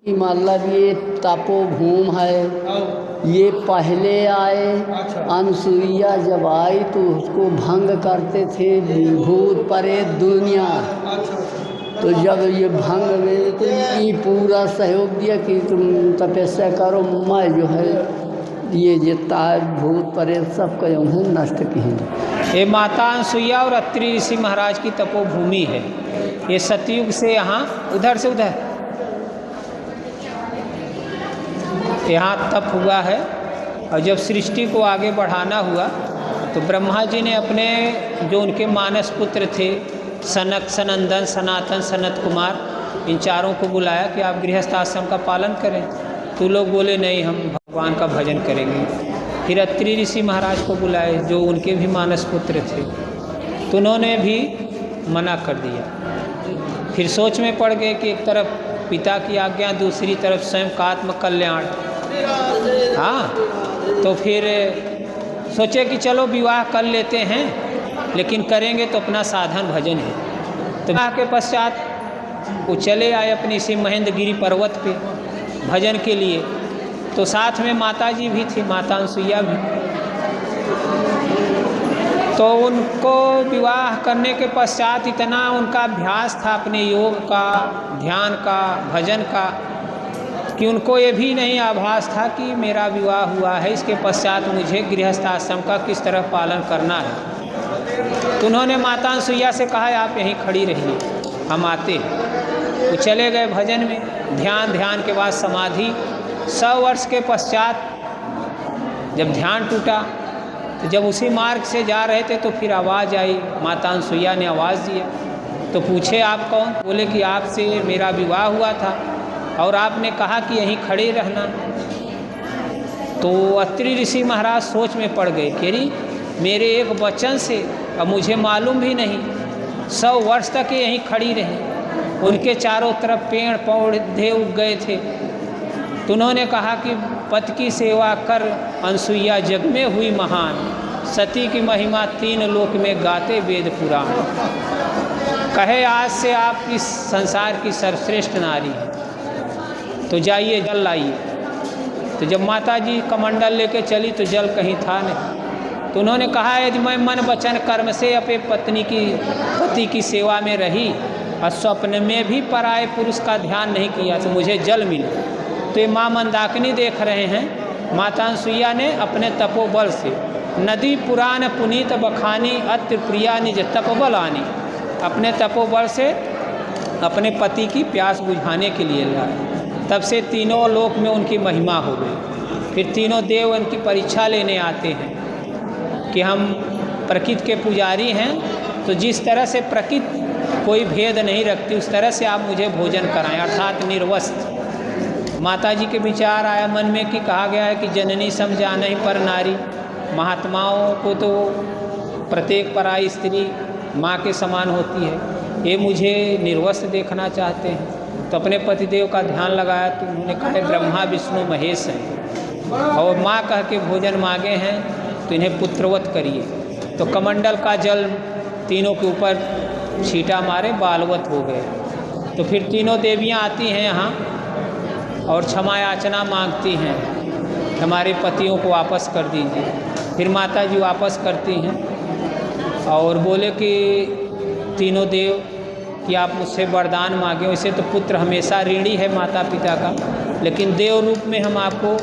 मतलब ये तपोभूम है। ये पहले आए, अनसुईया जब आई तो उसको भंग करते थे भूत प्रेत दुनिया। तो जब ये भंग में तो ये पूरा सहयोग दिया कि तुम तपस्या करो, मैं जो है ये जितना भूत प्रेत सब का उन्हें नष्ट किए। ये माता अनसुईया और अत्रि ऋषि महाराज की तपोभूमि है। ये सतयुग से यहाँ उधर से उधर यहाँ तप हुआ है। और जब सृष्टि को आगे बढ़ाना हुआ तो ब्रह्मा जी ने अपने जो उनके मानस पुत्र थे सनक, सनंदन, सनातन, सनत कुमार, इन चारों को बुलाया कि आप गृहस्थ आश्रम का पालन करें। तो लोग बोले नहीं, हम भगवान का भजन करेंगे। फिर अत्रि ऋषि महाराज को बुलाए जो उनके भी मानस पुत्र थे, तो उन्होंने भी मना कर दिया। फिर सोच में पड़ गए कि एक तरफ पिता की आज्ञा, दूसरी तरफ स्वयं का आत्म कल्याण। हाँ, तो फिर सोचे कि चलो विवाह कर लेते हैं, लेकिन करेंगे तो अपना साधन भजन है। तो विवाह के पश्चात वो चले आए अपनी इसी महेंद्रगिरी पर्वत पे भजन के लिए। तो साथ में माता जी भी थी, माता अनसुईया भी। तो उनको विवाह करने के पश्चात इतना उनका अभ्यास था अपने योग का, ध्यान का, भजन का, कि उनको ये भी नहीं आभास था कि मेरा विवाह हुआ है, इसके पश्चात मुझे गृहस्थ आश्रम का किस तरह पालन करना है। तो उन्होंने माता अनसुईया से कहा आप यहीं खड़ी रहिए, हम आते हैं। वो चले गए भजन में, ध्यान के बाद समाधि। 100 वर्ष के पश्चात जब ध्यान टूटा तो जब उसी मार्ग से जा रहे थे तो फिर आवाज़ आई, माता अनसुईया ने आवाज़ दिया। तो पूछे आप कौन? बोले कि आपसे मेरा विवाह हुआ था और आपने कहा कि यहीं खड़े रहना। तो अत्रि ऋषि महाराज सोच में पड़ गए कि अरे मेरे एक वचन से अब मुझे मालूम भी नहीं, 100 वर्ष तक यहीं खड़ी रही। उनके चारों तरफ पेड़ पौधे उग गए थे। तो उन्होंने कहा कि पति की सेवा कर अनसुईया जग में हुई महान, सती की महिमा 3 लोक में गाते वेद पुराण। कहे आज से आप इस संसार की सर्वश्रेष्ठ नारी हैं, तो जाइए जल लाइए। तो जब माता जी कमंडल लेके चली तो जल कहीं था नहीं। तो उन्होंने कहा यदि मैं मन वचन कर्म से अपने पति की सेवा में रही और स्वप्न में भी पराये पुरुष का ध्यान नहीं किया तो मुझे जल मिले। तो ये माँ मंदाकिनी देख रहे हैं, माता अनसुईया ने अपने तपोबल से नदी पुराण पुनीत बखानी अत्र प्रिया निज तपोबल आनी, अपने तपोबल से अपने पति की प्यास बुझाने के लिए लाए। तब से 3 लोक में उनकी महिमा हो गई। फिर 3 देव उनकी परीक्षा लेने आते हैं कि हम प्रकृति के पुजारी हैं, तो जिस तरह से प्रकृति कोई भेद नहीं रखती उस तरह से आप मुझे भोजन कराएं, अर्थात निर्वस्त्र। माता जी के विचार आया मन में कि कहा गया है कि जननी समझा नहीं पर नारी। महात्माओं को तो प्रत्येक पराई स्त्री माँ के समान होती है, ये मुझे निर्वस्त्र देखना चाहते हैं। तो अपने पतिदेव का ध्यान लगाया तो उन्होंने कहा ब्रह्मा विष्णु महेश हैं और माँ कह के भोजन मांगे हैं तो इन्हें पुत्रवत करिए। तो कमंडल का जल तीनों के ऊपर छींटा मारे बालवत हो गए। तो फिर 3 देवियाँ आती हैं यहाँ और क्षमा याचना मांगती हैं, हमारे पतियों को वापस कर दीजिए। फिर माता जी वापस करती हैं और बोले कि 3 देव कि आप मुझसे वरदान मांगे। वैसे तो पुत्र हमेशा ऋणी है माता पिता का, लेकिन देव रूप में हम आपको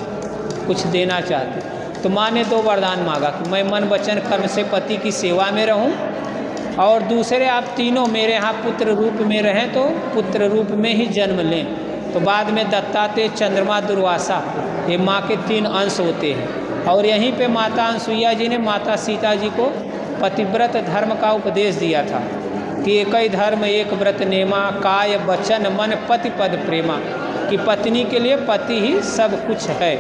कुछ देना चाहते। तो माँ ने 2 वरदान मांगा कि मैं मन वचन कर्म से पति की सेवा में रहूं और दूसरे आप तीनों मेरे यहाँ पुत्र रूप में रहें तो पुत्र रूप में ही जन्म लें। तो बाद में दत्तात्रेय, चंद्रमा, दुर्वासा, ये माँ के 3 अंश होते हैं। और यहीं पे माता अनसुईया जी ने माता सीता जी को पतिव्रत धर्म का उपदेश दिया था कि एक ही धर्म एक व्रत नेमा, काय वचन मन पति पद प्रेमा, कि पत्नी के लिए पति ही सब कुछ है।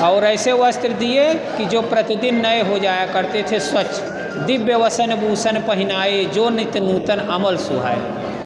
और ऐसे वस्त्र दिए कि जो प्रतिदिन नए हो जाया करते थे, स्वच्छ, दिव्य वसन भूषण पहनाए, जो नित्य नूतन अमल सुहाए।